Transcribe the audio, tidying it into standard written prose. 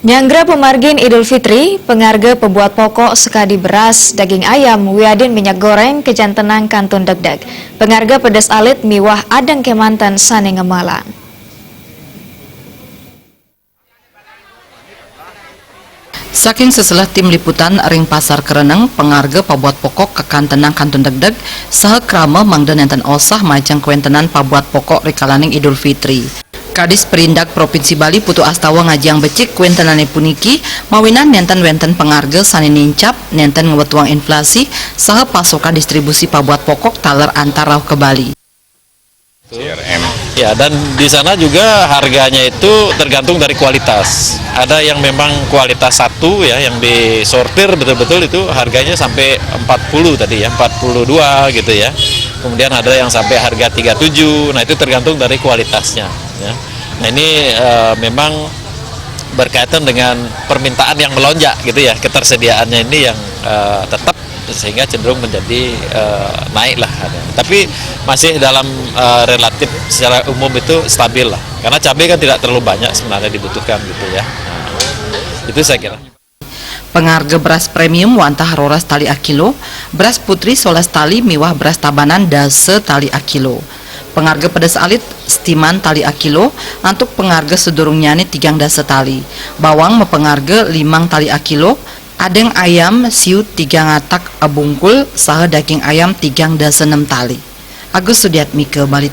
Nyanggra pemargin Idul Fitri, pengarga pembuat pokok sekadi beras, daging ayam, wiadin minyak goreng, kejantenang kantun degdeg. Pengarga pedas alit miwah adang kemantan sane ngemalang. Saking seselah tim liputan ring pasar Kereneng, pengarga pembuat pokok kekantenang kantun degdeg, saha krama mangda nenten osah majang kuentenan pembuat pokok rikalaning Idul Fitri. Kadis Perindak Provinsi Bali Putu Astawa ngajang becik kuentenane puniki mawinan nenten wenten pengarga sani nincap nenten ngewetuang inflasi saha pasokan distribusi pabuat pokok taler antar rauh ke Bali. CRM. Ya, dan di sana juga harganya itu tergantung dari kualitas. Ada yang memang kualitas satu ya, yang disortir betul-betul itu harganya sampai 40 tadi ya, 42 gitu ya. Kemudian ada yang sampai harga 37. Nah, itu tergantung dari kualitasnya ya. Nah, ini memang berkaitan dengan permintaan yang melonjak gitu ya. Ketersediaannya ini yang tetap sehingga cenderung menjadi naik lah. Tapi masih dalam relatif secara umum itu stabil lah. Karena cabai kan tidak terlalu banyak sebenarnya dibutuhkan gitu ya. Nah, itu saya kira. Pengarga beras premium wantah roras tali akilo, beras putri 11 tali miwah beras tabanan dase tali akilo. Pengarga pedas alit stiman tali akilo, antuk pengarga sedurung nyani 3 dase tali. Bawang mepengarga 5 tali akilo, adeng ayam siu 3 ngatak abungkul, saha daging ayam 3 dase 6 tali. Agus Sudiatmike Bali.